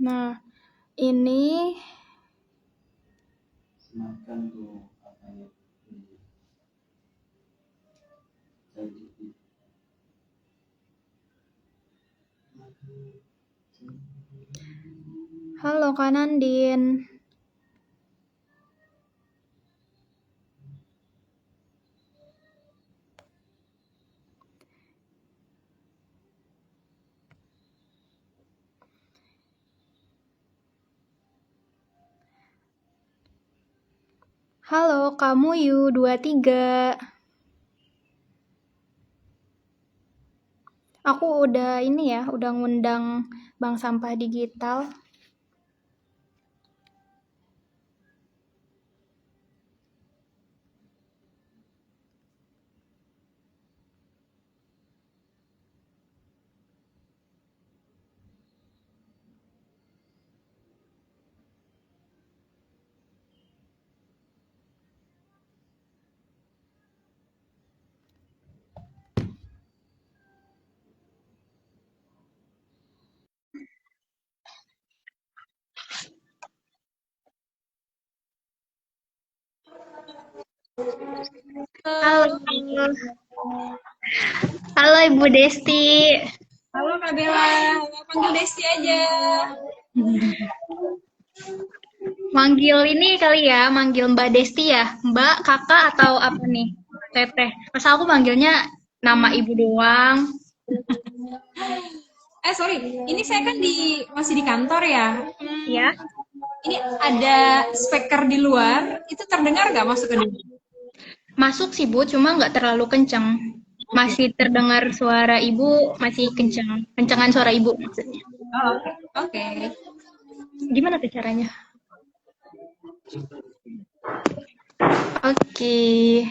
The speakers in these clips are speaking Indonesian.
Nah, ini Makan tuh apa ya? halo Kak Nandin. Halo, kamu Yu23. Aku udah ini ya, udah ngundang Bank Sampah Digital. Halo. Halo Ibu Desti. Halo Kak Bella, panggil Desti aja. Manggil ini kali ya, manggil Mbak Desti ya? Mbak, kakak atau apa nih? Teteh. Masa aku manggilnya nama ibu doang? Sorry, ini saya kan masih di kantor ya. Ya. Ini ada speaker di luar, itu terdengar nggak masuk ke dalam? Masuk sih Bu, cuma nggak terlalu kenceng. Masih terdengar suara ibu, masih kenceng. Kencengan suara ibu maksudnya. Oh, oke. Gimana tuh caranya? Oke.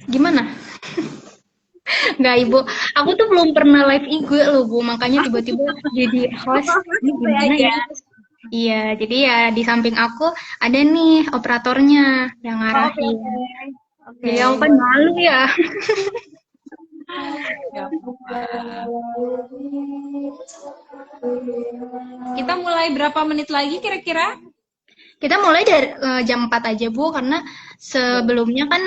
Gimana? Nggak Ibu, aku tuh belum pernah live IG loh Bu, makanya tiba-tiba jadi host. Ini gimana ya? Iya, jadi ya di samping aku ada nih operatornya yang ngarahin. Oke. Jadi aku kan malu ya. Kita mulai berapa menit lagi kira-kira? Kita mulai dari jam 4 aja Bu, karena sebelumnya kan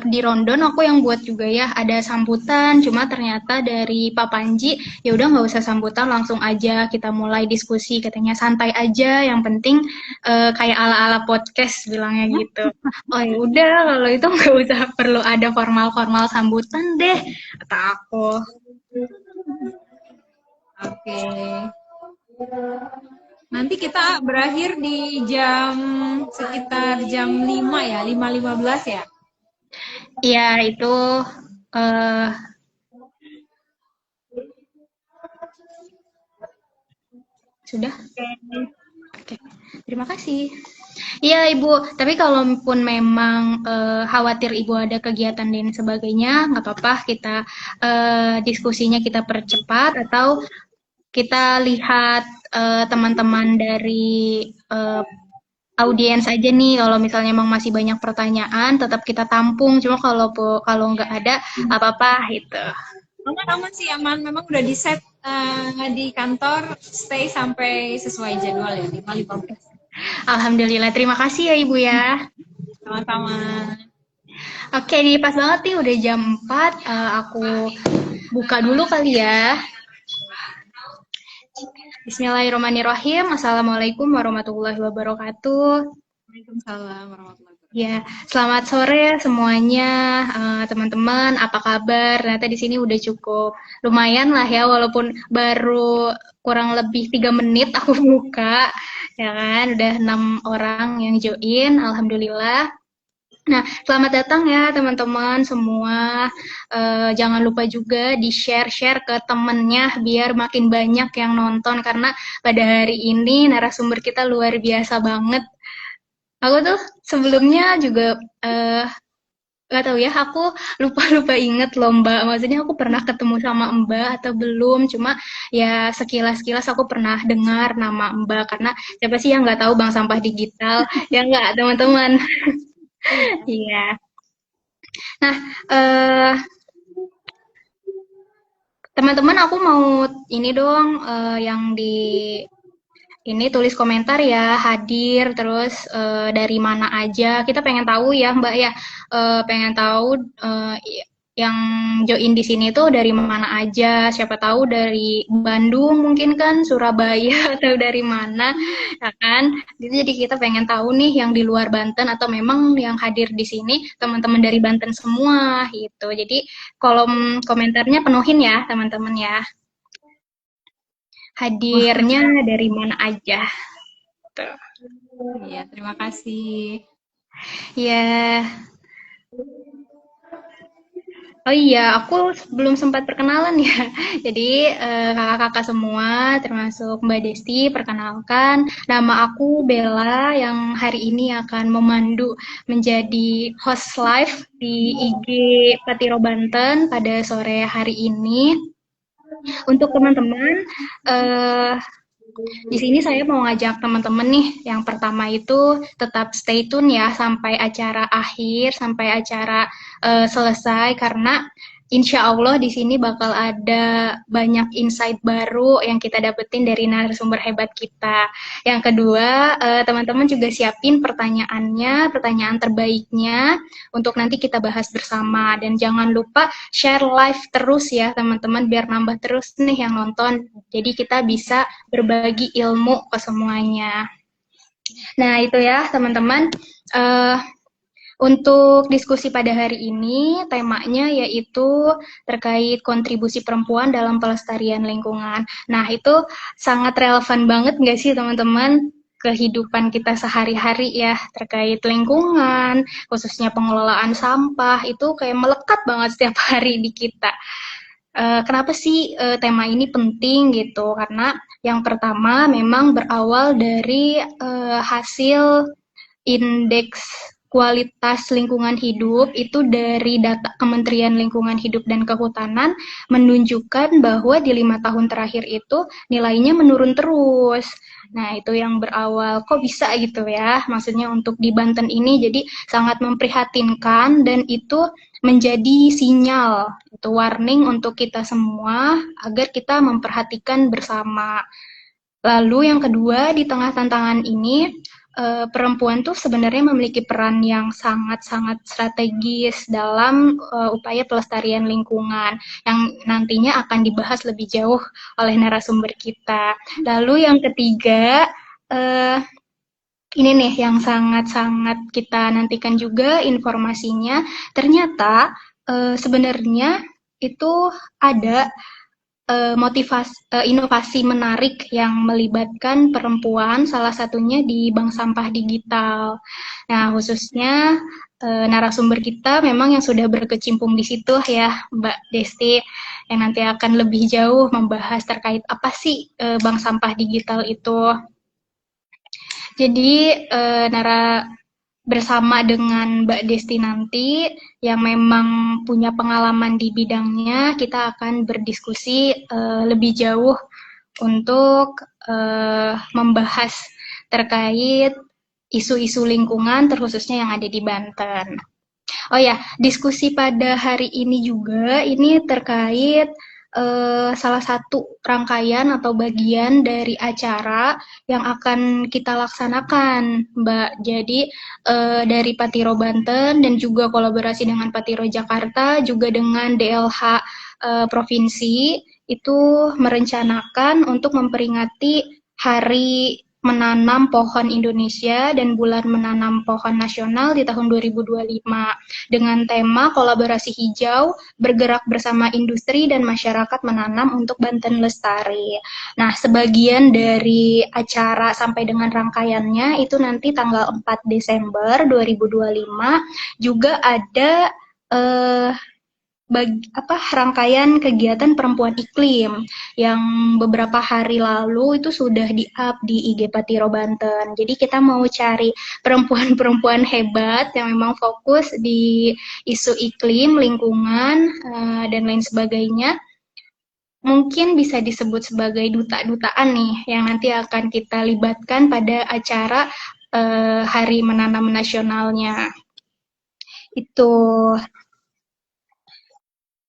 di Rondon aku yang buat juga ya, ada sambutan, cuma ternyata dari Pak Panji, ya udah nggak usah sambutan, langsung aja kita mulai diskusi, katanya santai aja, yang penting kayak ala-ala podcast bilangnya gitu. Oh ya udah, kalau itu nggak usah perlu ada formal-formal sambutan deh, kata aku. Oke. Nanti kita berakhir di sekitar jam 5 ya, 5.15 ya. Iya, itu eh sudah. Oke, terima kasih. Iya Ibu, tapi kalaupun memang khawatir Ibu ada kegiatan dan sebagainya, nggak apa-apa kita diskusinya kita percepat atau kita lihat teman-teman dari audiens aja nih. Kalau misalnya emang masih banyak pertanyaan, tetap kita tampung. Cuma kalau nggak ada, apa-apa gitu. Aman sih, aman. Memang udah di set di kantor, stay sampai sesuai jadwal ya, 5.15. Alhamdulillah, terima kasih ya Ibu ya. Sama-sama. Oke, nih pas banget nih udah jam 4. Aku buka dulu kali ya. Bismillahirrahmanirrahim. Assalamualaikum warahmatullahi wabarakatuh. Waalaikumsalam warahmatullahi wabarakatuh. Ya, selamat sore semuanya, teman-teman. Apa kabar? Ternyata di sini udah cukup lumayan lah ya, walaupun baru kurang lebih 3 menit aku buka, ya kan? Udah 6 orang yang join, alhamdulillah. Nah, selamat datang ya teman-teman semua. Jangan lupa juga di-share-share ke temennya biar makin banyak yang nonton karena pada hari ini narasumber kita luar biasa banget. Aku tuh sebelumnya juga nggak tahu ya, aku lupa inget loh Mbak. Maksudnya aku pernah ketemu sama Mbak atau belum? Cuma ya sekilas-kilas aku pernah dengar nama Mbak karena siapa sih yang nggak tahu Bank Sampah Digital? Ya nggak teman-teman. Iya. Nah, eh, teman-teman aku mau ini dong, yang di ini tulis komentar ya, hadir, terus dari mana aja. Kita pengen tahu ya, Mbak ya, pengen tahu yang join di sini tuh dari mana aja. Siapa tahu dari Bandung mungkin kan, Surabaya atau dari mana, ya kan? Jadi kita pengen tahu nih yang di luar Banten atau memang yang hadir di sini teman-teman dari Banten semua gitu. Jadi kolom komentarnya penuhin ya, teman-teman ya. Wah, Hadirnya dari mana aja. Tuh. iya, terima kasih. Ya, oh iya, aku belum sempat perkenalan ya. Jadi kakak-kakak semua, termasuk Mbak Desti, perkenalkan. Nama aku Bella yang hari ini akan memandu menjadi host live di IG Patiro Banten pada sore hari ini. Untuk teman-teman, eh, di sini saya mau ngajak teman-teman nih, yang pertama itu tetap stay tune ya sampai acara akhir, sampai acara selesai karena insya Allah di sini bakal ada banyak insight baru yang kita dapetin dari narasumber hebat kita. Yang kedua, teman-teman juga siapin pertanyaannya, pertanyaan terbaiknya untuk nanti kita bahas bersama. Dan jangan lupa share live terus ya teman-teman biar nambah terus nih yang nonton. Jadi kita bisa berbagi ilmu ke semuanya. Nah, itu ya teman-teman. Uh, untuk diskusi pada hari ini, temanya yaitu terkait kontribusi perempuan dalam pelestarian lingkungan. Nah, itu sangat relevan banget nggak sih teman-teman? Kehidupan kita sehari-hari ya, terkait lingkungan, khususnya pengelolaan sampah, itu kayak melekat banget setiap hari di kita. Kenapa sih tema ini penting gitu? Karena yang pertama memang berawal dari hasil indeks kualitas lingkungan hidup itu dari data Kementerian Lingkungan Hidup dan Kehutanan menunjukkan bahwa di 5 tahun terakhir itu nilainya menurun terus. Nah, itu yang berawal, kok bisa gitu ya? Maksudnya untuk di Banten ini jadi sangat memprihatinkan dan itu menjadi sinyal, itu warning untuk kita semua agar kita memperhatikan bersama. Lalu yang kedua, di tengah tantangan ini, perempuan tuh sebenarnya memiliki peran yang sangat-sangat strategis dalam upaya pelestarian lingkungan yang nantinya akan dibahas lebih jauh oleh narasumber kita. Lalu yang ketiga, uh, ini nih yang sangat-sangat kita nantikan juga informasinya. Ternyata sebenarnya itu ada inovasi menarik yang melibatkan perempuan, salah satunya di bank sampah digital. Nah, khususnya narasumber kita memang yang sudah berkecimpung di situ ya, Mbak Desti, yang nanti akan lebih jauh membahas terkait apa sih bank sampah digital itu. Jadi, bersama dengan Mbak Desti nanti yang memang punya pengalaman di bidangnya, kita akan berdiskusi lebih jauh untuk membahas terkait isu-isu lingkungan, terkhususnya yang ada di Banten. Oh ya, diskusi pada hari ini juga ini terkait salah satu rangkaian atau bagian dari acara yang akan kita laksanakan, Mbak. Jadi dari Patiro Banten dan juga kolaborasi dengan Patiro Jakarta, juga dengan DLH Provinsi, itu merencanakan untuk memperingati Hari Menanam Pohon Indonesia dan Bulan Menanam Pohon Nasional di tahun 2025 dengan tema kolaborasi hijau bergerak bersama industri dan masyarakat menanam untuk Banten Lestari. Nah, sebagian dari acara sampai dengan rangkaiannya itu nanti tanggal 4 Desember 2025 juga ada rangkaian kegiatan perempuan iklim yang beberapa hari lalu itu sudah di-up di IG Patiro Banten. Jadi kita mau cari perempuan-perempuan hebat yang memang fokus di isu iklim, lingkungan, dan lain sebagainya. Mungkin bisa disebut sebagai duta-dutaan nih yang nanti akan kita libatkan pada acara Hari Menanam Nasionalnya. Itu.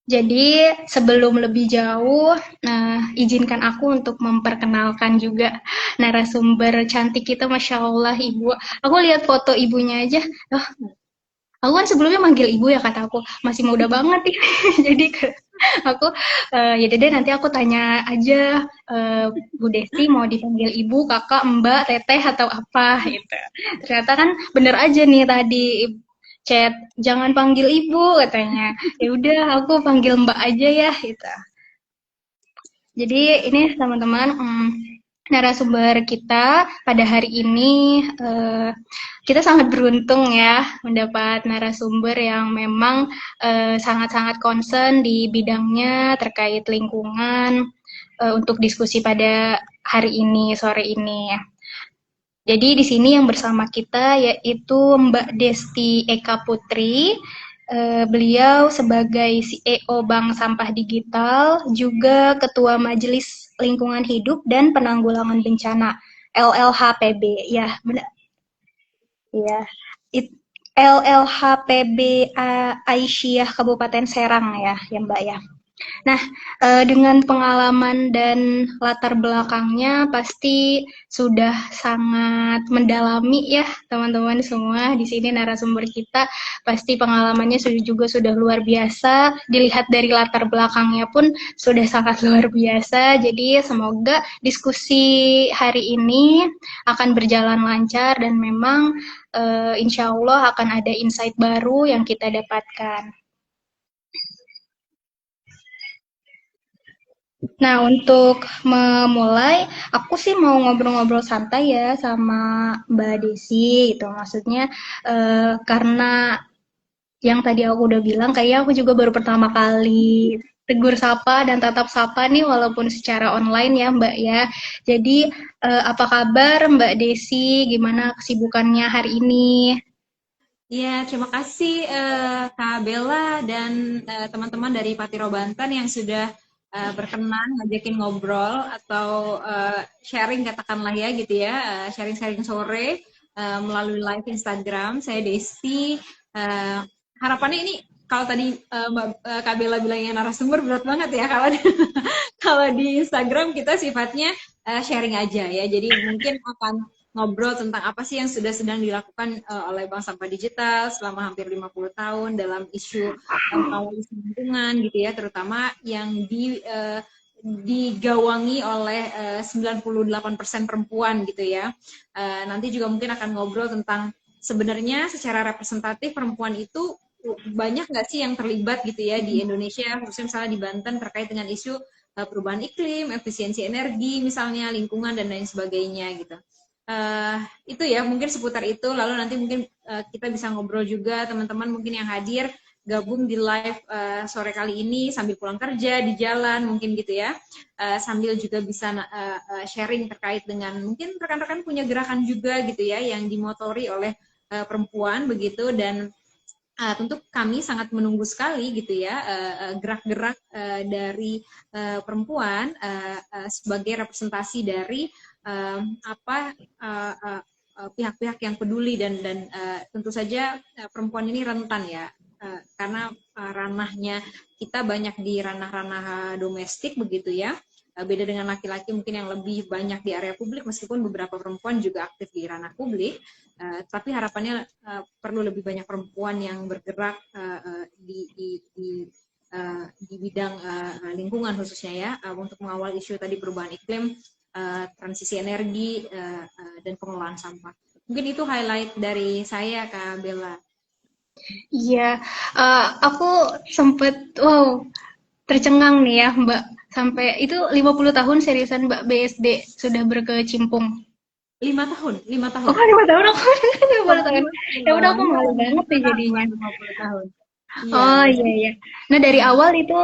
Jadi sebelum lebih jauh, nah izinkan aku untuk memperkenalkan juga narasumber cantik kita, Masya Allah Ibu. Aku lihat foto ibunya aja, oh, aku kan sebelumnya manggil ibu ya kata aku, masih muda banget nih. Jadi aku, ya deh nanti aku tanya aja Bu Desti mau dipanggil ibu, kakak, mbak, teteh atau apa gitu. Ternyata kan bener aja nih tadi chat, jangan panggil ibu katanya. Ya udah aku panggil mbak aja ya gitu. Jadi ini teman-teman, narasumber kita pada hari ini, kita sangat beruntung ya mendapat narasumber yang memang sangat-sangat concern di bidangnya terkait lingkungan untuk diskusi pada hari ini, sore ini. Jadi di sini yang bersama kita yaitu Mbak Desti Eka Putri. Beliau sebagai CEO Bank Sampah Digital, juga Ketua Majelis Lingkungan Hidup dan Penanggulangan Bencana LLHPB. Ya, benar. Ya. LLHPB Aisyah Kabupaten Serang ya Mbak ya. Nah, dengan pengalaman dan latar belakangnya pasti sudah sangat mendalami ya teman-teman semua di sini narasumber kita pasti pengalamannya sudah luar biasa. Dilihat dari latar belakangnya pun sudah sangat luar biasa. Jadi semoga diskusi hari ini akan berjalan lancar dan memang insya Allah akan ada insight baru yang kita dapatkan. Nah, untuk memulai, aku sih mau ngobrol-ngobrol santai ya sama Mbak Desi gitu. Maksudnya karena yang tadi aku udah bilang, kayaknya aku juga baru pertama kali tegur sapa dan tatap sapa nih walaupun secara online ya Mbak ya. Jadi apa kabar Mbak Desi? Gimana kesibukannya hari ini? Ya, terima kasih Kak Bella dan teman-teman dari Patiro Banten yang sudah berkenan ngajakin ngobrol atau sharing katakanlah ya gitu ya, sharing-sharing sore melalui live Instagram. Saya Desti. Harapannya ini kalau tadi Mbak Kak Bella bilangnya narasumber berat banget ya kalau di, kalau di Instagram kita sifatnya sharing aja ya. Jadi mungkin akan ngobrol tentang apa sih yang sudah sedang dilakukan oleh Bank Sampah Digital selama hampir 50 tahun dalam isu lingkungan gitu ya, terutama yang digawangi oleh 98% perempuan gitu ya. Nanti juga mungkin akan ngobrol tentang sebenarnya secara representatif perempuan itu banyak nggak sih yang terlibat gitu ya di Indonesia, khususnya misalnya di Banten terkait dengan isu perubahan iklim, efisiensi energi, misalnya lingkungan dan lain sebagainya gitu. Itu ya mungkin seputar itu. Lalu nanti mungkin kita bisa ngobrol juga teman-teman mungkin yang hadir gabung di live sore kali ini sambil pulang kerja di jalan mungkin gitu ya, sambil juga bisa sharing terkait dengan mungkin rekan-rekan punya gerakan juga gitu ya yang dimotori oleh perempuan begitu. Dan tentu kami sangat menunggu sekali gitu ya gerak-gerak dari perempuan sebagai representasi dari pihak-pihak yang peduli dan tentu saja perempuan ini rentan ya karena ranahnya kita banyak di ranah-ranah domestik begitu ya. Beda dengan laki-laki mungkin yang lebih banyak di area publik, meskipun beberapa perempuan juga aktif di ranah publik, tapi harapannya perlu lebih banyak perempuan yang bergerak di bidang lingkungan khususnya ya, untuk mengawal isu tadi perubahan iklim, transisi energi, dan pengelolaan sampah. Mungkin itu highlight dari saya, Kak Bella. Iya, aku sempet tercengang nih ya Mbak, sampai itu 50 tahun seriusan Mbak BSD sudah berkecimpung. 5 tahun. Oh, 5 tahun aku 50 tahun. Ya udah aku malu banget nih 50 jadinya. tahun. Oh Iya. iya. Nah dari awal itu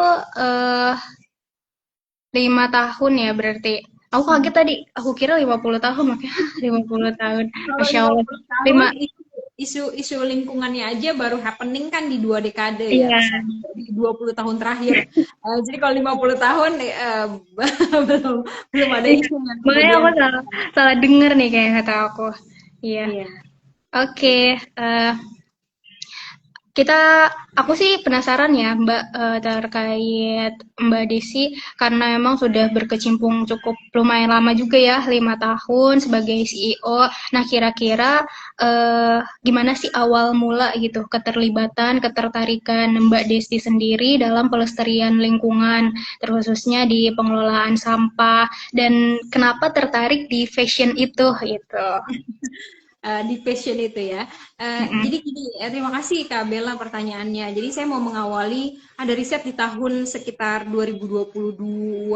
5 tahun ya berarti. Aku kaget tadi, aku kira 50 tahun, makanya 50 tahun. Kalau Masya Allah. 50 tahun 5, isu lingkungannya aja baru happening kan di 2 dekade ya, iya. di 20 tahun terakhir. Jadi kalau 50 tahun belum ada Iya. isu yang Makanya aku kemudian salah denger nih kayak kata aku. Iya. iya. Oke. Aku sih penasaran ya Mbak, terkait Mbak Desi, karena memang sudah berkecimpung cukup lumayan lama juga ya, 5 tahun sebagai CEO. Nah, kira-kira gimana sih awal mula gitu keterlibatan, ketertarikan Mbak Desi sendiri dalam pelestarian lingkungan, terkhususnya di pengelolaan sampah, dan kenapa tertarik di fashion itu gitu. Di passion itu ya. Jadi Mm-mm. gini, terima kasih Kak Bella pertanyaannya. Jadi saya mau mengawali, ada riset di tahun sekitar 2022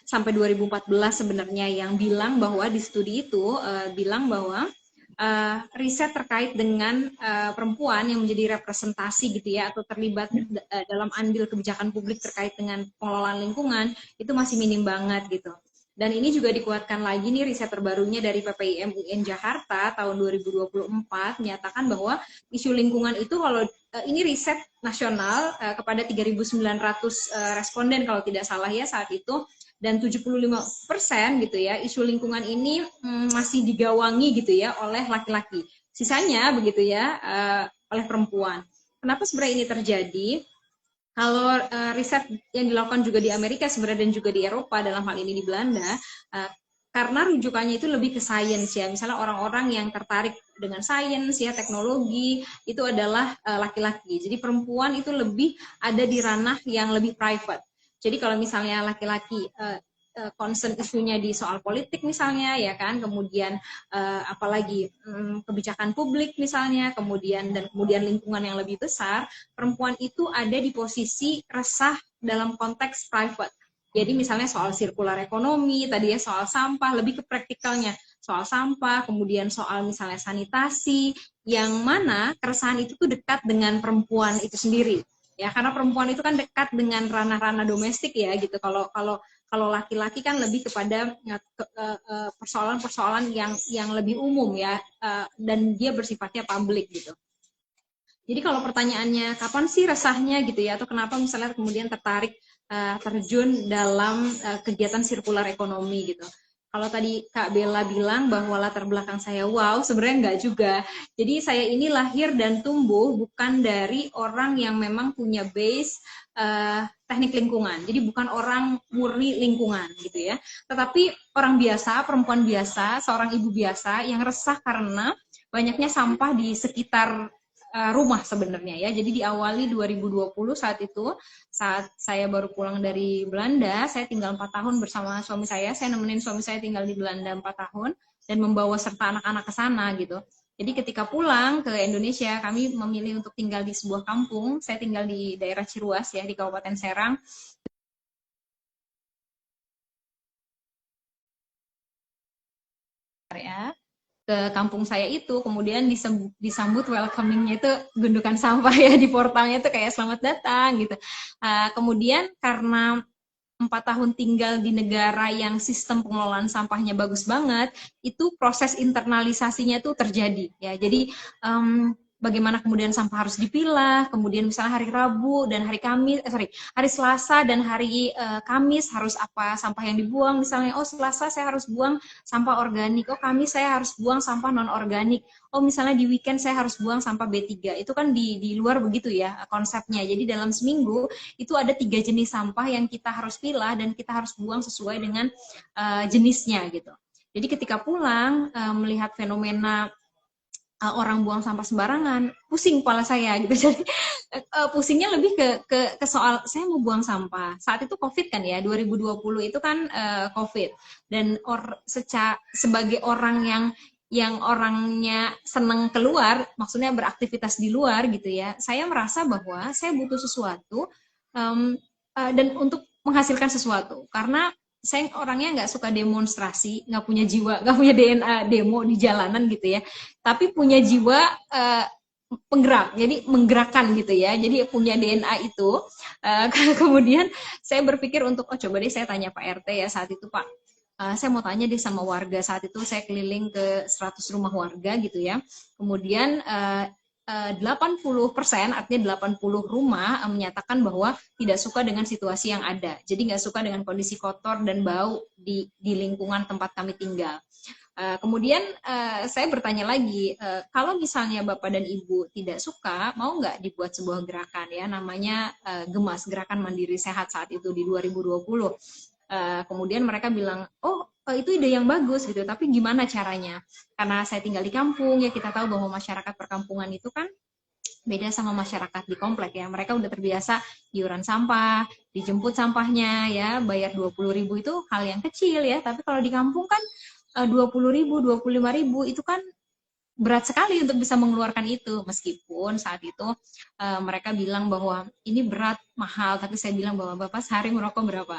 sampai 2014 sebenarnya yang bilang bahwa di studi itu bilang bahwa riset terkait dengan perempuan yang menjadi representasi gitu ya atau terlibat dalam andil kebijakan publik terkait dengan pengelolaan lingkungan itu masih minim banget gitu. Dan ini juga dikuatkan lagi nih riset terbarunya dari PPIM UIN Jakarta tahun 2024 menyatakan bahwa isu lingkungan itu kalau ini riset nasional kepada 3.900 responden kalau tidak salah ya saat itu, dan 75% gitu ya isu lingkungan ini masih digawangi gitu ya oleh laki-laki. Sisanya begitu ya oleh perempuan. Kenapa sebenarnya ini terjadi? Kalau riset yang dilakukan juga di Amerika sebenarnya dan juga di Eropa dalam hal ini di Belanda, karena rujukannya itu lebih ke sains ya. Misalnya orang-orang yang tertarik dengan sains ya, teknologi itu adalah laki-laki. Jadi perempuan itu lebih ada di ranah yang lebih private. Jadi kalau misalnya laki-laki concern isunya di soal politik misalnya ya kan, kemudian apalagi kebijakan publik misalnya, kemudian lingkungan yang lebih besar, perempuan itu ada di posisi resah dalam konteks private. Jadi misalnya soal sirkular ekonomi, tadi ya soal sampah, lebih ke praktikalnya. Soal sampah, kemudian soal misalnya sanitasi, yang mana keresahan itu tuh dekat dengan perempuan itu sendiri. Ya, karena perempuan itu kan dekat dengan ranah-ranah domestik ya gitu. Kalau laki-laki kan lebih kepada persoalan-persoalan yang lebih umum ya, dan dia bersifatnya publik gitu. Jadi kalau pertanyaannya kapan sih resahnya gitu ya, atau kenapa misalnya kemudian tertarik terjun dalam kegiatan sirkular ekonomi gitu. Kalau tadi Kak Bella bilang bahwa latar belakang saya wow, sebenarnya enggak juga. Jadi saya ini lahir dan tumbuh bukan dari orang yang memang punya base teknik lingkungan. Jadi bukan orang murni lingkungan gitu ya. Tetapi orang biasa, perempuan biasa, seorang ibu biasa yang resah karena banyaknya sampah di sekitar rumah sebenarnya ya. Jadi diawali 2020 saat saya baru pulang dari Belanda, saya tinggal 4 tahun bersama suami saya nemenin suami saya tinggal di Belanda 4 tahun dan membawa serta anak-anak ke sana gitu. Jadi ketika pulang ke Indonesia, kami memilih untuk tinggal di sebuah kampung. Saya tinggal di daerah Ciruas ya, di Kabupaten Serang. Ya, ke kampung saya itu, kemudian disambut welcoming-nya itu gundukan sampah ya di portalnya itu kayak selamat datang gitu. Kemudian karena 4 tahun tinggal di negara yang sistem pengelolaan sampahnya bagus banget, itu proses internalisasinya tuh terjadi ya. Jadi bagaimana kemudian sampah harus dipilah, kemudian misalnya hari Rabu dan hari Selasa dan hari Kamis harus apa sampah yang dibuang, misalnya oh Selasa saya harus buang sampah organik, oh Kamis saya harus buang sampah non organik, oh misalnya di weekend saya harus buang sampah B3. Itu kan di luar begitu ya konsepnya. Jadi dalam seminggu itu ada 3 jenis sampah yang kita harus pilah dan kita harus buang sesuai dengan jenisnya gitu. Jadi ketika pulang melihat fenomena orang buang sampah sembarangan, pusing kepala saya gitu. Jadi pusingnya lebih ke soal saya mau buang sampah. Saat itu COVID kan ya, 2020 itu kan COVID. Dan sebagai orang yang orangnya seneng keluar, maksudnya beraktivitas di luar gitu ya, saya merasa bahwa saya butuh sesuatu dan untuk menghasilkan sesuatu. Karena saya orangnya nggak suka demonstrasi, nggak punya jiwa, nggak punya DNA demo di jalanan gitu ya, tapi punya jiwa penggerak, jadi menggerakkan gitu ya, jadi punya DNA itu. Kemudian saya berpikir untuk coba deh saya tanya Pak RT ya saat itu, Pak, saya mau tanya deh sama warga. Saat itu saya keliling ke 100 rumah warga gitu ya, kemudian 80%, artinya 80 rumah menyatakan bahwa tidak suka dengan situasi yang ada. Jadi nggak suka dengan kondisi kotor dan bau di lingkungan tempat kami tinggal. Kemudian saya bertanya lagi, kalau misalnya Bapak dan Ibu tidak suka, mau nggak dibuat sebuah gerakan ya, namanya Gemas, Gerakan Mandiri Sehat saat itu di 2020. Kemudian mereka bilang, oh itu ide yang bagus gitu, tapi gimana caranya? Karena saya tinggal di kampung, ya kita tahu bahwa masyarakat perkampungan itu kan beda sama masyarakat di komplek ya. Mereka udah terbiasa iuran sampah, dijemput sampahnya ya, bayar 20.000 itu hal yang kecil ya. Tapi kalau di kampung kan 20.000, 25.000 itu kan berat sekali untuk bisa mengeluarkan itu. Meskipun saat itu mereka bilang bahwa ini berat, mahal, tapi saya bilang bahwa Bapak sehari merokok berapa?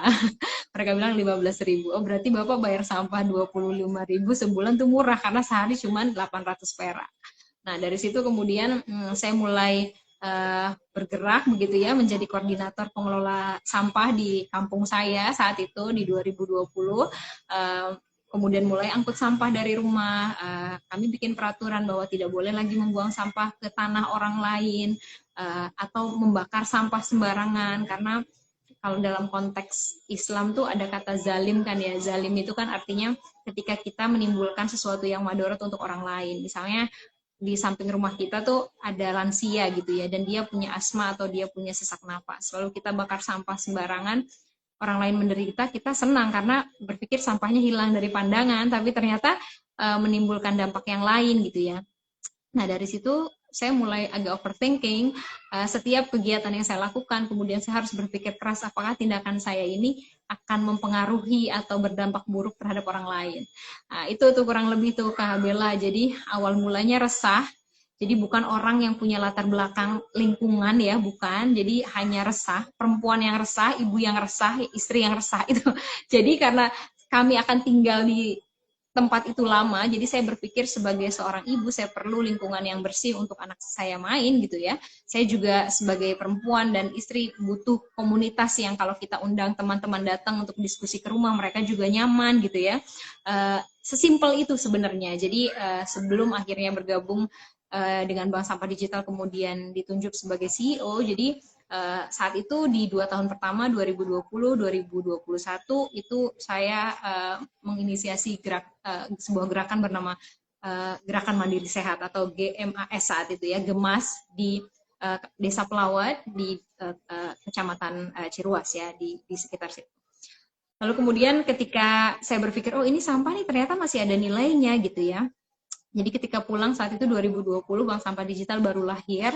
Mereka bilang 15.000. Oh berarti Bapak bayar sampah 25.000 sebulan tuh murah karena sehari cuma 800 perak. Nah, dari situ kemudian saya mulai bergerak begitu ya, menjadi koordinator pengelola sampah di kampung saya saat itu di 2020. Kemudian mulai angkut sampah dari rumah. Kami bikin peraturan bahwa tidak boleh lagi membuang sampah ke tanah orang lain atau membakar sampah sembarangan, karena kalau dalam konteks Islam tuh ada kata zalim kan ya. Zalim itu kan artinya ketika kita menimbulkan sesuatu yang madorot untuk orang lain. Misalnya di samping rumah kita tuh ada lansia gitu ya, dan dia punya asma atau dia punya sesak napas. Lalu kita bakar sampah sembarangan, orang lain menderita, kita senang karena berpikir sampahnya hilang dari pandangan, tapi ternyata menimbulkan dampak yang lain gitu ya. Nah, dari situ saya mulai agak overthinking setiap kegiatan yang saya lakukan, kemudian saya harus berpikir keras apakah tindakan saya ini akan mempengaruhi atau berdampak buruk terhadap orang lain. Nah, itu tuh kurang lebih tuh Kak Bella. Jadi awal mulanya resah, jadi bukan orang yang punya latar belakang lingkungan ya, bukan. Jadi hanya resah, perempuan yang resah, ibu yang resah, istri yang resah itu. Jadi karena kami akan tinggal di tempat itu lama, jadi saya berpikir sebagai seorang ibu, saya perlu lingkungan yang bersih untuk anak saya main gitu ya. Saya juga sebagai perempuan dan istri butuh komunitas yang kalau kita undang teman-teman datang untuk diskusi ke rumah, mereka juga nyaman gitu ya. Sesimpel itu sebenarnya. Jadi sebelum akhirnya bergabung dengan Bank Sampah Digital kemudian ditunjuk sebagai CEO, jadi saat itu di 2 tahun pertama 2020-2021 itu saya menginisiasi sebuah gerakan bernama Gerakan Mandiri Sehat atau GMAS saat itu ya, Gemas di Desa Pelawat di Kecamatan Ciruas ya, di sekitar situ. Lalu kemudian ketika saya berpikir, oh ini sampah nih ternyata masih ada nilainya gitu ya. Jadi ketika pulang saat itu 2020, Bank Sampah Digital baru lahir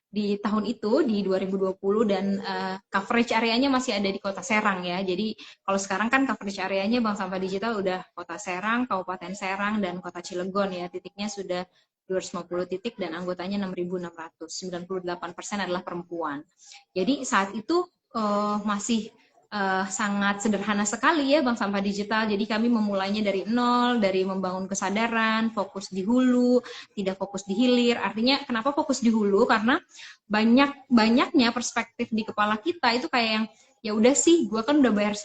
di tahun itu di 2020 dan coverage areanya masih ada di Kota Serang ya. Jadi kalau sekarang kan coverage areanya Bank Sampah Digital udah Kota Serang, Kabupaten Serang dan Kota Cilegon ya. Titiknya sudah 250 titik dan anggotanya 6.600. 98% adalah perempuan. Jadi saat itu masih sangat sederhana sekali ya Bank Sampah Digital. Jadi kami memulainya dari nol, dari membangun kesadaran, fokus di hulu, tidak fokus di hilir. Artinya kenapa fokus di hulu? Karena banyaknya perspektif di kepala kita itu kayak yang ya udah sih, gue kan udah bayar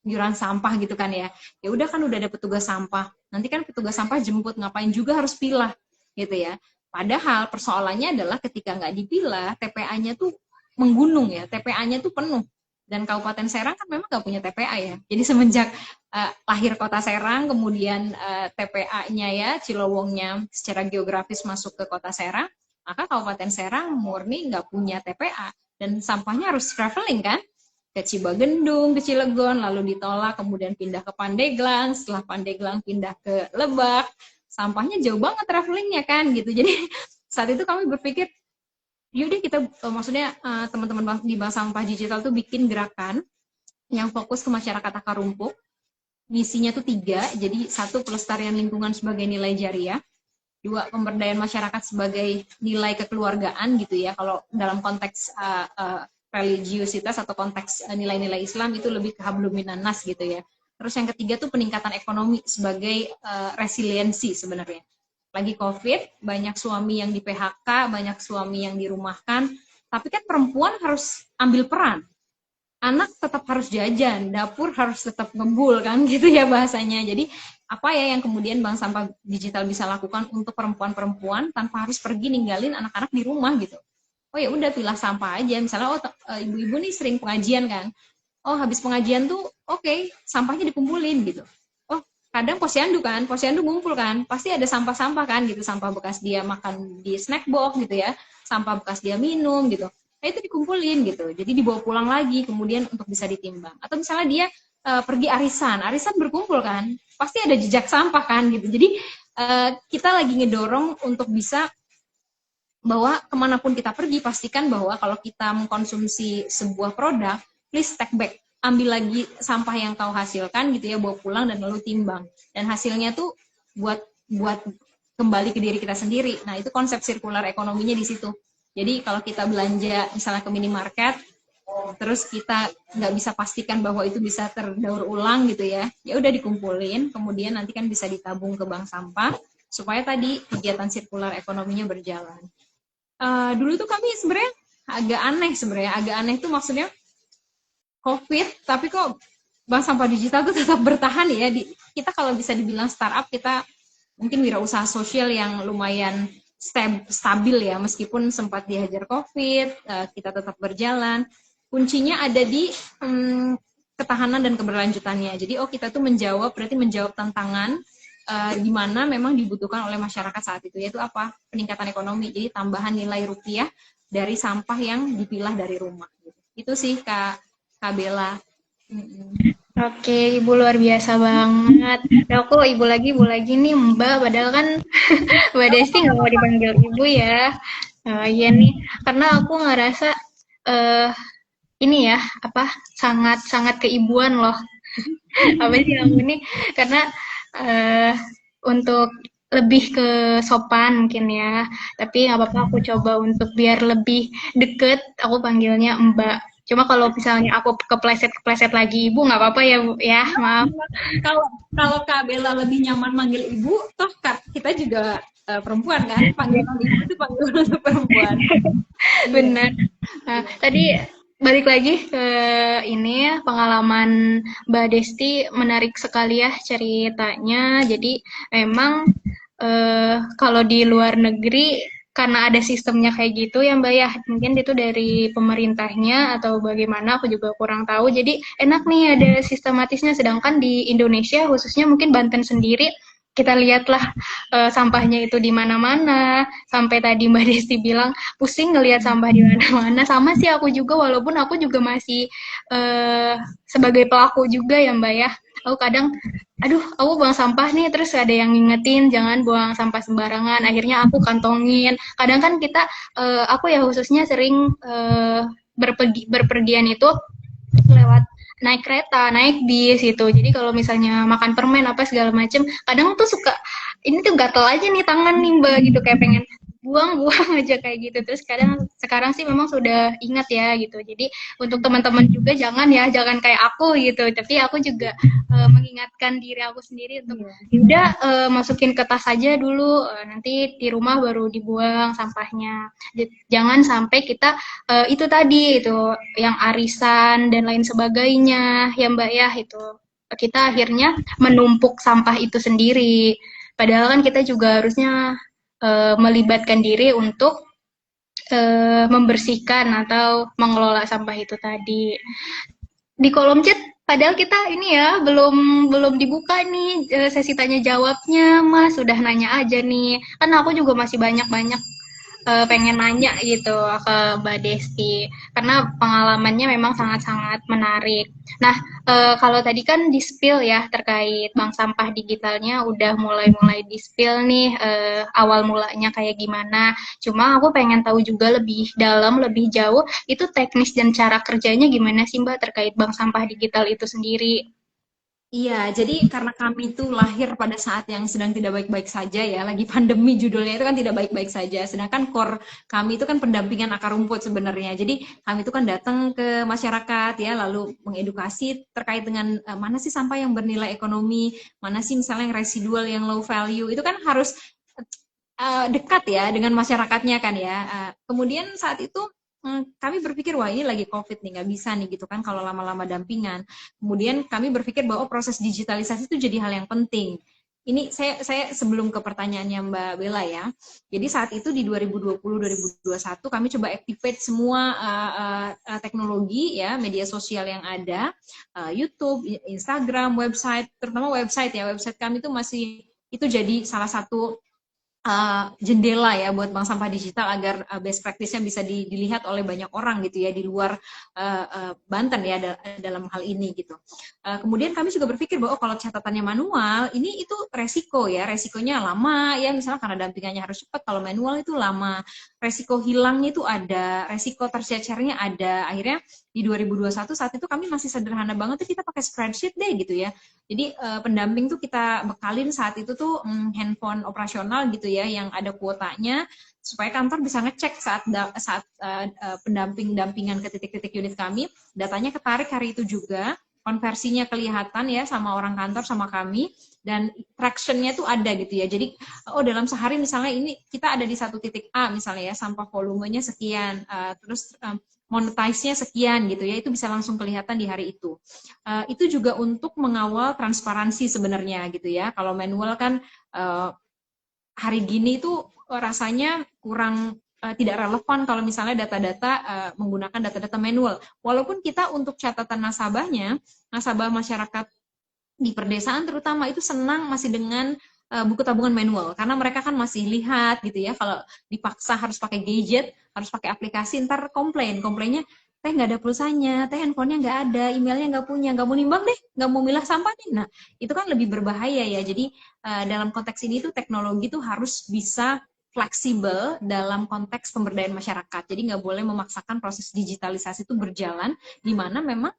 iuran sampah gitu kan ya. Ya udah kan udah ada petugas sampah. Nanti kan petugas sampah jemput, ngapain juga harus pilah gitu ya. Padahal persoalannya adalah ketika nggak dipilah, TPA-nya tuh menggunung ya, TPA-nya tuh penuh. Dan Kabupaten Serang kan memang nggak punya TPA ya. Jadi semenjak lahir Kota Serang, kemudian TPA-nya ya, Cilowongnya secara geografis masuk ke Kota Serang, maka Kabupaten Serang murni nggak punya TPA. Dan sampahnya harus traveling kan, ke Cibagendung, ke Cilegon, lalu ditolak, kemudian pindah ke Pandeglang, setelah Pandeglang pindah ke Lebak, sampahnya jauh banget travelingnya kan gitu. Jadi saat itu kami berpikir, yaudah kita maksudnya teman-teman di Bank Sampah Digital tuh bikin gerakan yang fokus ke masyarakat akar rumput. Misinya tuh 3, jadi 1 pelestarian lingkungan sebagai nilai jariah, 2 pemberdayaan masyarakat sebagai nilai kekeluargaan gitu ya. Kalau dalam konteks religiusitas atau konteks nilai-nilai Islam itu lebih ke hablum minan nas gitu ya. Terus yang ketiga tuh peningkatan ekonomi sebagai resiliensi sebenarnya. Lagi COVID, banyak suami yang di PHK, banyak suami yang dirumahkan, tapi kan perempuan harus ambil peran. Anak tetap harus jajan, dapur harus tetap ngebul kan gitu ya bahasanya. Jadi apa ya yang kemudian Bank Sampah Digital bisa lakukan untuk perempuan-perempuan tanpa harus pergi ninggalin anak-anak di rumah gitu. Oh ya udah pilah sampah aja. Misalnya ibu-ibu nih sering pengajian kan. Oh habis pengajian tuh oke, sampahnya dikumpulin gitu. Oh kadang posyandu kan, posyandu ngumpul kan, pasti ada sampah-sampah kan gitu, sampah bekas dia makan di snack box gitu ya, sampah bekas dia minum gitu. Nah, itu dikumpulin gitu. Jadi dibawa pulang lagi kemudian untuk bisa ditimbang. Atau misalnya dia pergi arisan, arisan berkumpul kan, pasti ada jejak sampah kan gitu. Jadi kita lagi ngedorong untuk bisa bahwa kemanapun kita pergi, pastikan bahwa kalau kita mengkonsumsi sebuah produk, please take back. Ambil lagi sampah yang kau hasilkan gitu ya, bawa pulang dan lalu timbang. Dan hasilnya tuh buat buat kembali ke diri kita sendiri. Nah, itu konsep sirkular ekonominya di situ. Jadi kalau kita belanja misalnya ke minimarket, terus kita nggak bisa pastikan bahwa itu bisa terdaur ulang gitu ya, ya udah dikumpulin, kemudian nanti kan bisa ditabung ke bank sampah, supaya tadi kegiatan sirkular ekonominya berjalan. Dulu tuh kami sebenarnya agak aneh tuh maksudnya COVID, tapi kok bank sampah digital tuh tetap bertahan ya. Kita kalau bisa dibilang startup, kita mungkin wirausaha sosial yang lumayan stabil ya, meskipun sempat dihajar COVID, kita tetap berjalan. Kuncinya ada di ketahanan dan keberlanjutannya. Jadi kita tuh berarti menjawab tantangan di mana memang dibutuhkan oleh masyarakat saat itu, yaitu apa? Peningkatan ekonomi, jadi tambahan nilai rupiah dari sampah yang dipilah dari rumah. Itu sih Kak Bella. Oke, Ibu luar biasa banget. Nah, aku Ibu lagi nih Mbak, padahal kan Mbak Desti nggak mau dipanggil Ibu ya. Iya nih, karena aku ngerasa ini ya, sangat keibuan loh. Apa sih aku ini? Karena untuk lebih ke sopan mungkin ya, tapi nggak apa-apa, aku coba untuk biar lebih deket, aku panggilnya Mbak. Cuma kalau misalnya aku kepleset lagi Ibu, nggak apa-apa ya Bu, ya maaf. Kalau Kak Bella lebih nyaman manggil Ibu, toh kita juga perempuan kan, panggilan Ibu itu panggilan untuk perempuan. Benar. Nah, tadi balik lagi ke ini ya, pengalaman Mbak Desti menarik sekali ya ceritanya. Jadi memang kalau di luar negeri karena ada sistemnya kayak gitu ya Mbak ya, mungkin itu dari pemerintahnya atau bagaimana aku juga kurang tahu. Jadi enak nih ada sistematisnya, sedangkan di Indonesia khususnya mungkin Banten sendiri kita lihatlah sampahnya itu di mana-mana. Sampai tadi Mbak Desti bilang pusing ngelihat sampah di mana-mana. Sama sih aku juga, walaupun aku juga masih sebagai pelaku juga ya Mbak ya. Aku kadang, aduh, aku buang sampah nih, terus ada yang ngingetin jangan buang sampah sembarangan. Akhirnya aku kantongin. Kadang kan kita, aku ya khususnya sering berpergian itu lewat naik kereta, naik bis gitu. Jadi kalau misalnya makan permen apa segala macem, kadang tuh suka ini tuh gatel aja nih tangan nih Mbak gitu, kayak pengen buang-buang aja kayak gitu. Terus sekarang sih memang sudah ingat ya gitu. Jadi untuk teman-teman juga jangan kayak aku gitu. Tapi aku juga mengingatkan diri aku sendiri untuk udah masukin ke tas aja dulu, nanti di rumah baru dibuang sampahnya. Jangan sampai kita itu tadi itu yang arisan dan lain sebagainya ya Mbak ya, itu kita akhirnya menumpuk sampah itu sendiri. Padahal kan kita juga harusnya melibatkan diri untuk membersihkan atau mengelola sampah itu tadi. Di kolom chat padahal kita ini ya belum dibuka nih sesi tanya jawabnya, Mas sudah nanya aja nih. Kan aku juga masih banyak pengen nanya gitu ke Mbak Desti karena pengalamannya memang sangat-sangat menarik. Nah, kalau tadi kan di-spill ya terkait bank sampah digitalnya udah mulai di-spill nih awal mulanya kayak gimana. Cuma aku pengen tahu juga lebih dalam, lebih jauh itu teknis dan cara kerjanya gimana sih Mbak terkait bank sampah digital itu sendiri. Iya, jadi karena kami itu lahir pada saat yang sedang tidak baik-baik saja ya, lagi pandemi judulnya itu kan tidak baik-baik saja. Sedangkan core kami itu kan pendampingan akar rumput sebenarnya. Jadi kami itu kan datang ke masyarakat ya, lalu mengedukasi terkait dengan mana sih sampah yang bernilai ekonomi, mana sih misalnya yang residual, yang low value. Itu kan harus dekat ya dengan masyarakatnya kan ya. Kemudian saat itu kami berpikir wah ini lagi COVID nih, nggak bisa nih gitu kan kalau lama-lama dampingan. Kemudian kami berpikir bahwa proses digitalisasi itu jadi hal yang penting. ini saya sebelum ke pertanyaannya Mbak Bella ya. Jadi saat itu di 2020-2021 kami coba activate semua teknologi ya, media sosial yang ada, YouTube, Instagram, website, terutama website ya. Website kami itu masih itu jadi salah satu jendela ya buat bank sampah digital agar best practice-nya bisa dilihat oleh banyak orang gitu ya di luar Banten ya dalam hal ini gitu. Kemudian kami juga berpikir bahwa kalau catatannya manual ini itu resiko ya, resikonya lama ya, misalnya karena dampingannya harus cepat, kalau manual itu lama, resiko hilangnya itu ada, resiko tercecernya ada. Akhirnya di 2021 saat itu kami masih sederhana banget tuh, kita pakai spreadsheet deh gitu ya. Jadi pendamping tuh kita bekalin saat itu tuh handphone operasional gitu ya, yang ada kuotanya, supaya kantor bisa ngecek saat pendamping dampingan ke titik-titik unit kami, datanya ketarik hari itu juga, konversinya kelihatan ya sama orang kantor sama kami, dan traction-nya tuh ada gitu ya. Jadi oh dalam sehari misalnya ini kita ada di satu titik A misalnya ya, sampah volumenya sekian, terus monetize-nya sekian gitu ya, itu bisa langsung kelihatan di hari itu. Itu juga untuk mengawal transparansi sebenarnya gitu ya. Kalau manual kan hari gini itu rasanya kurang tidak relevan kalau misalnya data-data menggunakan data-data manual. Walaupun kita untuk catatan nasabahnya, nasabah masyarakat di perdesaan terutama itu senang masih dengan buku tabungan manual, karena mereka kan masih lihat gitu ya, kalau dipaksa harus pakai gadget, harus pakai aplikasi, ntar komplainnya teh nggak ada pulsanya, teh handphonenya nggak ada, emailnya nggak punya, nggak mau nimbang deh, nggak mau milah sampah nih. Nah itu kan lebih berbahaya ya. Jadi dalam konteks ini tuh teknologi tuh harus bisa fleksibel dalam konteks pemberdayaan masyarakat. Jadi nggak boleh memaksakan proses digitalisasi itu berjalan, di mana memang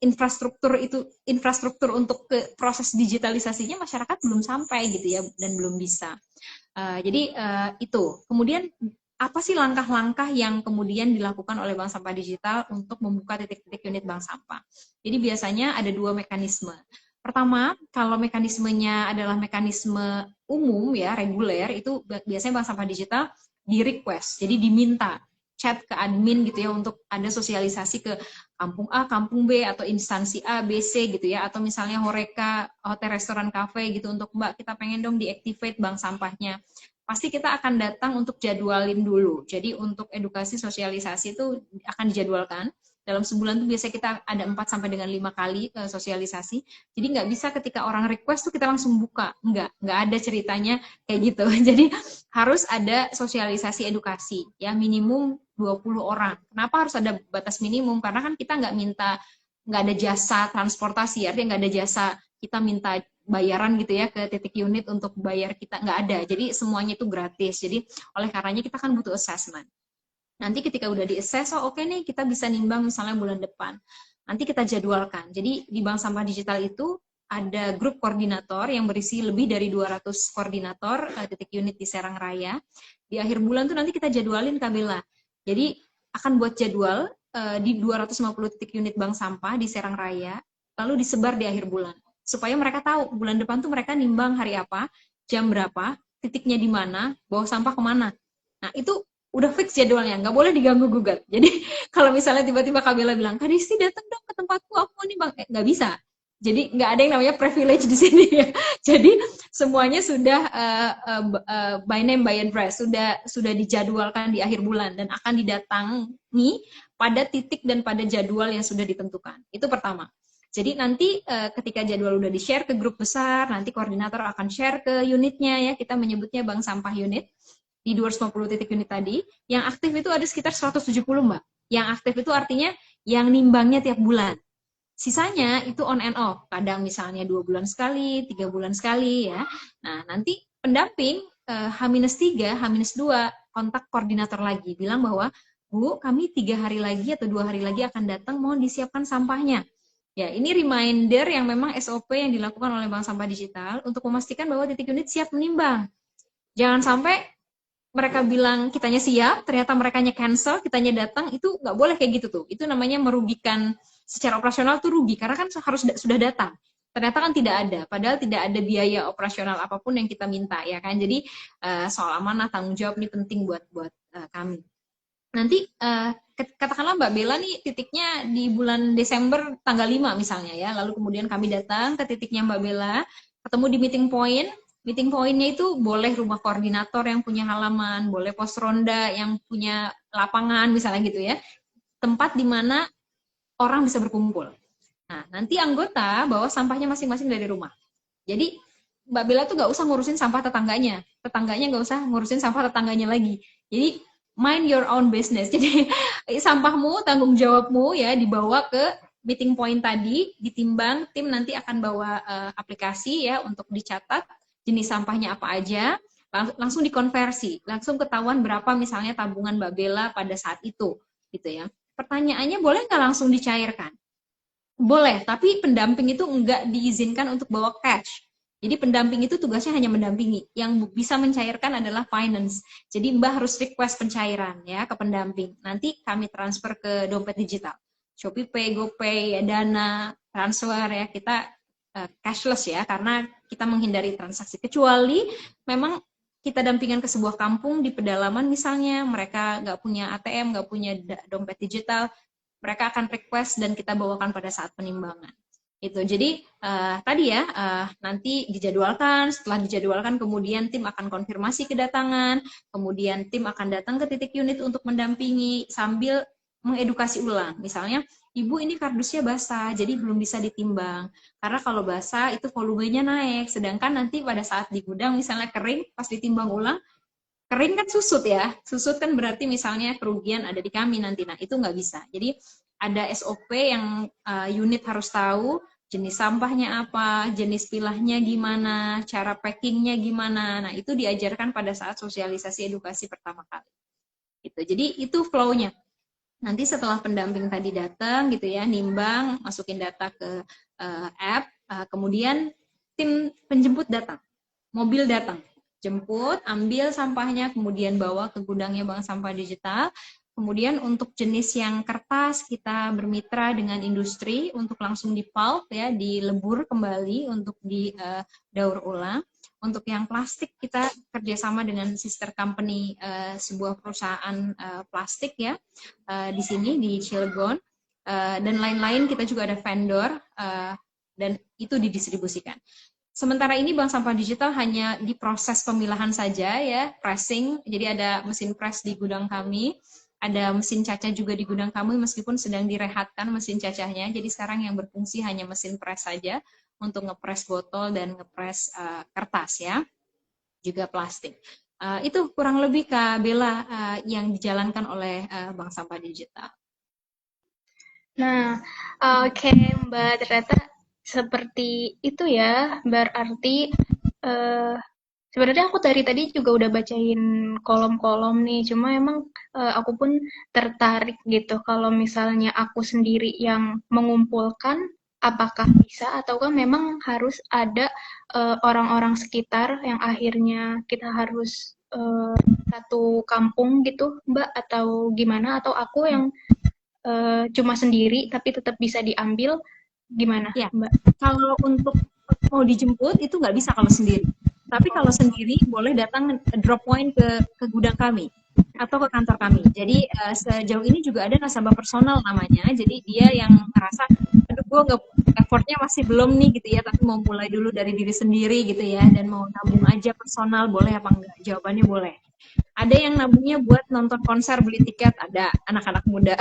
infrastruktur untuk ke proses digitalisasinya masyarakat belum sampai gitu ya, dan belum bisa. Jadi itu. Kemudian apa sih langkah-langkah yang kemudian dilakukan oleh Bank Sampah Digital untuk membuka titik-titik unit bank sampah? Jadi biasanya ada dua mekanisme. Pertama, kalau mekanismenya adalah mekanisme umum ya, reguler, itu biasanya Bank Sampah Digital di request, jadi diminta chat ke admin gitu ya, untuk ada sosialisasi ke kampung A, kampung B, atau instansi A, B, C gitu ya, atau misalnya Horeca, hotel, restoran, kafe gitu, untuk Mbak kita pengen dong diactivate bank sampahnya. Pasti kita akan datang untuk jadwalin dulu. Jadi untuk edukasi sosialisasi itu akan dijadwalkan. Dalam sebulan tuh biasanya kita ada 4 sampai dengan 5 kali sosialisasi. Jadi nggak bisa ketika orang request tuh kita langsung buka. Nggak ada ceritanya kayak gitu. Jadi harus ada sosialisasi edukasi ya, minimum 20 orang. Kenapa harus ada batas minimum? Karena kan kita nggak ada jasa transportasi, artinya nggak ada jasa kita minta bayaran gitu ya ke titik unit untuk bayar, kita nggak ada. Jadi semuanya itu gratis. Jadi oleh karenanya kita kan butuh assessment. Nanti ketika udah di-assess, oh oke nih kita bisa nimbang misalnya bulan depan. Nanti kita jadwalkan. Jadi di Bank Sampah Digital itu ada grup koordinator yang berisi lebih dari 200 koordinator titik unit di Serang Raya. Di akhir bulan tuh nanti kita jadwalin Kak Bella. Jadi akan buat jadwal di 250 titik unit bank sampah di Serang Raya, lalu disebar di akhir bulan. Supaya mereka tahu bulan depan tuh mereka nimbang hari apa, jam berapa, titiknya di mana, bawa sampah kemana. Nah itu udah fix jadwalnya, nggak boleh diganggu gugat. Jadi kalau misalnya tiba-tiba Kak Bella bilang, Kak Disti datang dong ke tempatku, aku mau nimbang, nggak bisa. Jadi nggak ada yang namanya privilege di sini ya. Jadi semuanya sudah by name by address, sudah dijadwalkan di akhir bulan dan akan didatangi pada titik dan pada jadwal yang sudah ditentukan. Itu pertama. Jadi nanti ketika jadwal udah di-share ke grup besar, nanti koordinator akan share ke unitnya ya, kita menyebutnya bank sampah unit di 250 titik unit tadi. Yang aktif itu ada sekitar 170 Mbak. Yang aktif itu artinya yang nimbangnya tiap bulan. Sisanya itu on and off, kadang misalnya 2 bulan sekali, 3 bulan sekali ya. Nah nanti pendamping H-3, H-2 kontak koordinator lagi, bilang bahwa Bu, kami 3 hari lagi atau 2 hari lagi akan datang, mohon disiapkan sampahnya. Ya, ini reminder yang memang SOP yang dilakukan oleh Bank Sampah Digital untuk memastikan bahwa titik unit siap menimbang. Jangan sampai mereka bilang kitanya siap, ternyata merekanya cancel, kitanya datang, itu nggak boleh kayak gitu tuh. Itu namanya merugikan secara operasional tuh rugi, karena kan harus sudah datang. Ternyata kan tidak ada, padahal tidak ada biaya operasional apapun yang kita minta ya kan. Jadi soal amanah tanggung jawab ini penting buat kami. Nanti katakanlah Mbak Bella nih titiknya di bulan Desember tanggal 5 misalnya ya, lalu kemudian kami datang ke titiknya Mbak Bella, ketemu di meeting point. Meeting point-nya itu boleh rumah koordinator yang punya halaman, boleh pos ronda yang punya lapangan misalnya gitu ya. Tempat di mana orang bisa berkumpul. Nah, nanti anggota bawa sampahnya masing-masing dari rumah. Jadi Mbak Bella tuh nggak usah ngurusin sampah tetangganya nggak usah ngurusin sampah tetangganya lagi. Jadi mind your own business. Jadi sampahmu, tanggung jawabmu ya dibawa ke meeting point tadi, ditimbang, tim nanti akan bawa aplikasi ya untuk dicatat jenis sampahnya apa aja, langsung dikonversi, langsung ketahuan berapa misalnya tabungan Mbak Bella pada saat itu, gitu ya. Pertanyaannya boleh nggak langsung dicairkan? Boleh, tapi pendamping itu enggak diizinkan untuk bawa cash. Jadi pendamping itu tugasnya hanya mendampingi. Yang bisa mencairkan adalah finance. Jadi Mbak harus request pencairan ya ke pendamping. Nanti kami transfer ke dompet digital. ShopeePay, GoPay, ya, Dana, transfer ya. Kita cashless ya, karena kita menghindari transaksi. Kecuali memang kita dampingan ke sebuah kampung di pedalaman misalnya, mereka nggak punya ATM, nggak punya dompet digital, mereka akan request dan kita bawakan pada saat penimbangan. Itu. Jadi tadi ya nanti dijadwalkan, setelah dijadwalkan kemudian tim akan konfirmasi kedatangan, kemudian tim akan datang ke titik unit untuk mendampingi sambil mengedukasi ulang. Misalnya, Ibu ini kardusnya basah, jadi belum bisa ditimbang. Karena kalau basah itu volumenya naik, sedangkan nanti pada saat di gudang misalnya kering, pas ditimbang ulang, kering kan susut ya, susut kan berarti misalnya kerugian ada di kami nanti, nah itu nggak bisa. Jadi ada SOP yang unit harus tahu, jenis sampahnya apa, jenis pilahnya gimana, cara packingnya gimana, nah itu diajarkan pada saat sosialisasi edukasi pertama kali. Gitu. Jadi itu flow-nya. Nanti setelah pendamping tadi datang gitu ya, nimbang, masukin data ke app, kemudian tim penjemput datang, mobil datang, jemput, ambil sampahnya, kemudian bawa ke gudangnya Bank Sampah Digital. Kemudian untuk jenis yang kertas, kita bermitra dengan industri untuk langsung dipulp ya, dilebur kembali untuk didaur ulang. Untuk yang plastik kita kerjasama dengan sister company sebuah perusahaan plastik ya di sini di Cilegon dan lain-lain, kita juga ada vendor dan itu didistribusikan. Sementara ini Bank Sampah Digital hanya di proses pemilahan saja ya, pressing. Jadi ada mesin press di gudang kami, ada mesin cacah juga di gudang kami meskipun sedang direhatkan mesin cacahnya. Jadi sekarang yang berfungsi hanya mesin press saja untuk ngepres botol dan ngepres kertas ya, juga plastik. Itu kurang lebih Kak Bella yang dijalankan oleh Bank Sampah Digital. Nah, oke Mbak, ternyata seperti itu ya. Berarti sebenarnya aku dari tadi juga udah bacain kolom-kolom nih, cuma emang aku pun tertarik gitu kalau misalnya aku sendiri yang mengumpulkan, apakah bisa ataukah memang harus ada orang-orang sekitar yang akhirnya kita harus satu kampung gitu, Mbak, atau gimana? Atau aku yang cuma sendiri tapi tetap bisa diambil, gimana, Ya, Mbak? kalau untuk mau dijemput itu nggak bisa kalau sendiri. Tapi kalau sendiri boleh datang drop point ke gudang kami atau ke kantor kami. Jadi sejauh ini juga ada nasabah personal namanya. Jadi dia yang ngerasa, aduh gue nggak, effortnya masih belum nih gitu ya, tapi mau mulai dulu dari diri sendiri gitu ya, dan mau nabung aja personal, boleh apa enggak? Jawabannya boleh. Ada yang nabungnya buat nonton konser, beli tiket, ada anak-anak muda.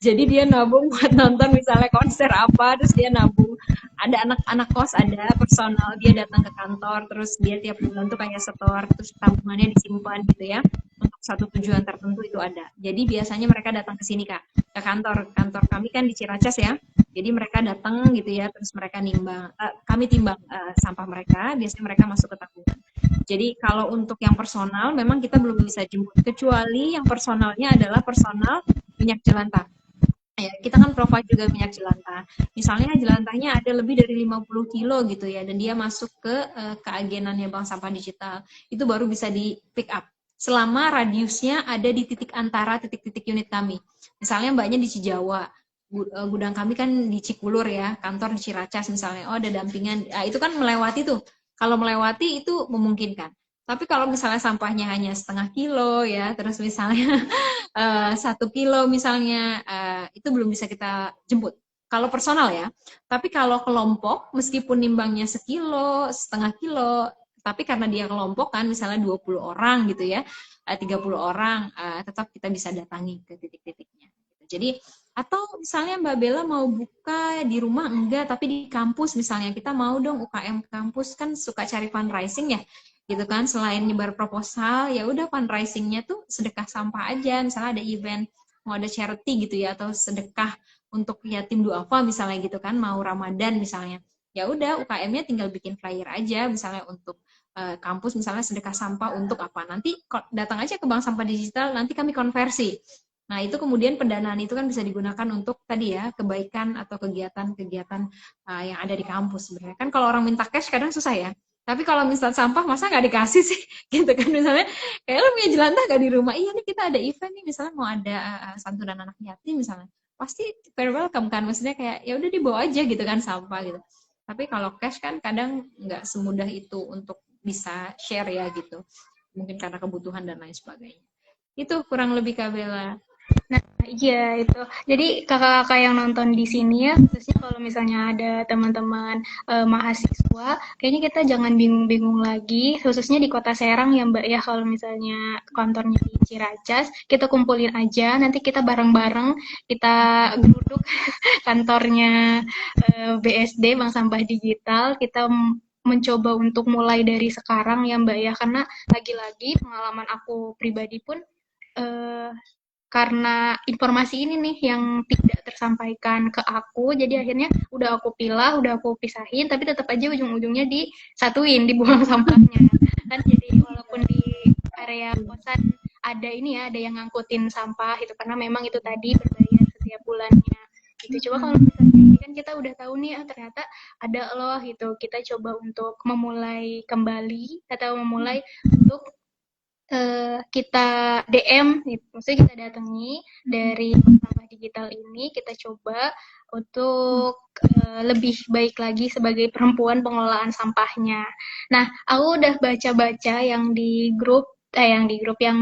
Jadi dia nabung buat nonton misalnya konser apa, terus dia nabung. Ada anak-anak kos, ada personal, dia datang ke kantor, terus dia tiap bulan tuh kayak setor, terus tabungannya disimpan gitu ya, untuk satu tujuan tertentu itu ada. Jadi biasanya mereka datang ke sini Kak, ke kantor. Kantor kami kan di Ciracas ya, jadi mereka datang gitu ya, terus mereka nimbang, kami timbang sampah mereka, biasanya mereka masuk ke tabungan. Jadi kalau untuk yang personal, memang kita belum bisa jemput, kecuali yang personalnya adalah personal minyak jelantah. Ya, kita kan provide juga minyak jelantah. Misalnya jelantahnya ada lebih dari 50 kilo gitu ya, dan dia masuk ke keagenannya Bank Sampah Digital. Itu baru bisa di pick up. Selama radiusnya ada di titik antara titik-titik unit kami. Misalnya mbaknya di Cijawa, gudang kami kan di Cikulur ya, kantor di Ciracas misalnya. Oh, ada dampingan. Nah, itu kan melewati tuh. Kalau melewati itu memungkinkan. Tapi kalau misalnya sampahnya hanya setengah kilo ya, terus misalnya 1 kilo misalnya, itu belum bisa kita jemput. Kalau personal ya. Tapi kalau kelompok, meskipun nimbangnya sekilo, setengah kilo, tapi karena dia kelompok kan, misalnya 20 orang gitu ya, 30 orang, tetap kita bisa datangi ke titik-titiknya. Jadi, atau misalnya Mbak Bella mau buka di rumah, enggak, tapi di kampus misalnya, kita mau dong UKM kampus, kan suka cari fundraising ya, gitu kan, selain nyebar proposal, ya udah fundraisingnya tuh sedekah sampah aja, misalnya ada event, mau ada charity gitu ya, atau sedekah untuk yatim duafa misalnya gitu kan, mau Ramadan misalnya, ya udah UKM-nya tinggal bikin flyer aja, misalnya untuk kampus misalnya sedekah sampah untuk apa, nanti datang aja ke bank sampah digital, nanti kami konversi. Nah itu kemudian pendanaan itu kan bisa digunakan untuk tadi ya kebaikan atau kegiatan-kegiatan yang ada di kampus sebenarnya. Kan kalau orang minta cash kadang susah ya, tapi kalau misal sampah masa nggak dikasih sih gitu kan, misalnya kayak lo punya jelantah gak di rumah, iya nih kita ada event nih misalnya mau ada santunan anak yatim misalnya, pasti very welcome kan, maksudnya kayak ya udah dibawa aja gitu kan sampah gitu. Tapi kalau cash kan kadang nggak semudah itu untuk bisa share ya gitu, mungkin karena kebutuhan dan lain sebagainya. Itu kurang lebih Kak Bella. Nah, iya itu. Jadi kakak-kakak yang nonton di sini ya, khususnya kalau misalnya ada teman-teman mahasiswa, kayaknya kita jangan bingung-bingung lagi, khususnya di Kota Serang ya Mbak ya, kalau misalnya kantornya di Ciracas, kita kumpulin aja, nanti kita bareng-bareng, kita geruduk kantornya BSD, Bank Sampah Digital, kita mencoba untuk mulai dari sekarang ya Mbak ya, karena lagi-lagi pengalaman aku pribadi pun eh, karena informasi ini nih yang tidak tersampaikan ke aku, jadi akhirnya udah aku pilah, udah aku pisahin, tapi tetap aja ujung-ujungnya disatuin, dibuang sampahnya. Kan jadi walaupun di area kosan ada ini ya, ada yang ngangkutin sampah itu karena memang itu tadi berbayar setiap bulannya. Gitu. Coba kalau misalnya ini kan kita udah tahu nih, ternyata ada loh gitu. Kita coba untuk memulai kembali atau memulai untuk kita DM, maksudnya kita datangi dari sampah digital ini, kita coba untuk lebih baik lagi sebagai perempuan pengelolaan sampahnya. Nah, aku udah baca-baca yang di grup, yang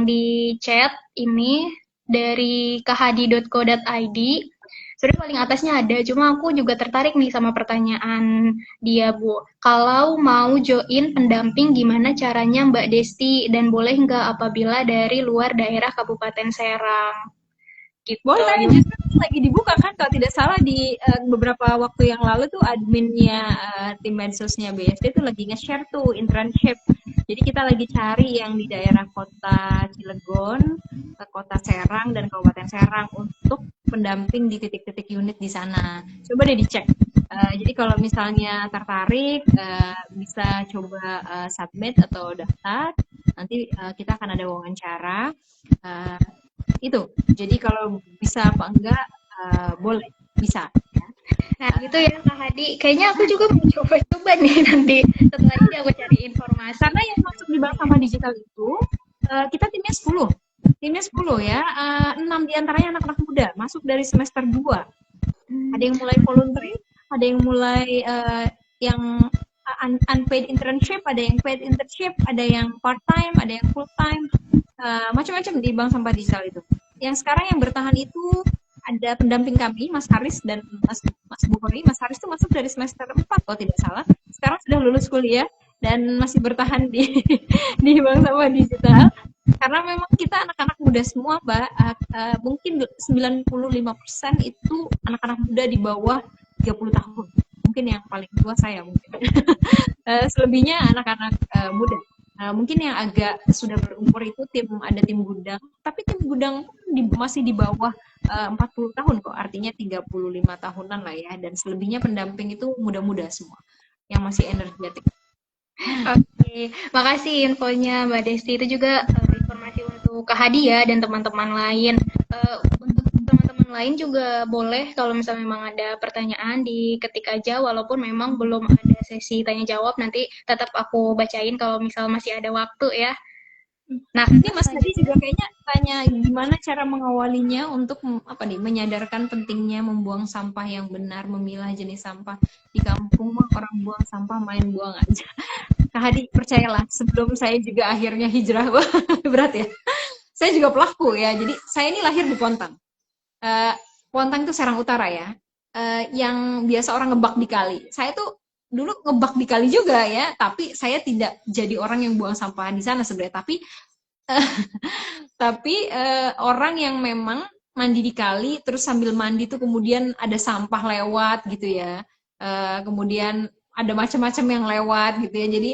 di chat ini dari khadi.co.id. Sebenarnya paling atasnya ada, cuma aku juga tertarik nih sama pertanyaan dia, Bu. Kalau mau join pendamping, gimana caranya Mbak Desti? Dan boleh nggak apabila dari luar daerah Kabupaten Serang? Gitu. Boleh, justru lagi dibuka kan kalau tidak salah di beberapa waktu yang lalu tuh adminnya tim medsosnya BSD tuh lagi nge-share tuh internship. Jadi kita lagi cari yang di daerah kota Cilegon, kota Serang dan Kabupaten Serang untuk pendamping di titik-titik unit di sana. Coba deh dicek. Jadi kalau misalnya tertarik bisa coba submit atau daftar. Nanti kita akan ada wawancara. Itu. Jadi kalau bisa apa enggak boleh, bisa. Nah, gitu ya Kak Hadi. Kayaknya aku juga mau coba-coba nih nanti setelah ini aku cari informasi. Karena yang masuk di bank sampah digital itu kita timnya 10. Timnya 10 ya. 6 diantaranya anak-anak muda, masuk dari semester 2. Ada yang mulai voluntary, ada yang mulai yang unpaid internship, ada yang paid internship, ada yang part time, ada yang full time, macam-macam di bank sampah digital itu. Yang sekarang yang bertahan itu ada pendamping kami, Mas Haris dan Mas Bukhari. Mas Haris itu masuk dari semester 4 kalau tidak salah. Sekarang sudah lulus kuliah dan masih bertahan di di bank sampah digital. Karena memang kita anak-anak muda semua, Mbak. Mungkin 95% itu anak-anak muda di bawah 30 tahun. Mungkin yang paling tua saya mungkin. Selebihnya anak-anak muda. Mungkin yang agak sudah berumur itu ada tim gudang, tapi tim gudang masih di bawah 40 tahun kok, artinya 35 tahunan lah ya, dan selebihnya pendamping itu muda-muda semua, yang masih energetik. Oke, makasih infonya Mbak Desti. Itu juga informasi untuk Kak Hadi ya dan teman-teman lain. Untuk teman-teman lain juga boleh kalau misalnya memang ada pertanyaan diketik aja, walaupun memang belum ada sesi tanya jawab, nanti tetap aku bacain kalau misal masih ada waktu ya. Nah, ini Mas Hadi juga kayaknya tanya gimana cara mengawalinya untuk menyadarkan pentingnya membuang sampah yang benar, memilah jenis sampah. Di kampung mah orang buang sampah main buang aja. Kak Hadi, percayalah, sebelum saya juga akhirnya hijrah, berat ya. Saya juga pelaku ya. Jadi saya ini lahir di Pontang. Pontang itu Serang Utara ya. yang biasa orang ngebak di kali. Saya tuh dulu ngebak di kali juga ya, tapi saya tidak jadi orang yang buang sampah di sana sebenarnya. Tapi orang yang memang mandi di kali, terus sambil mandi tuh kemudian ada sampah lewat gitu ya. Kemudian ada macam-macam yang lewat gitu ya. Jadi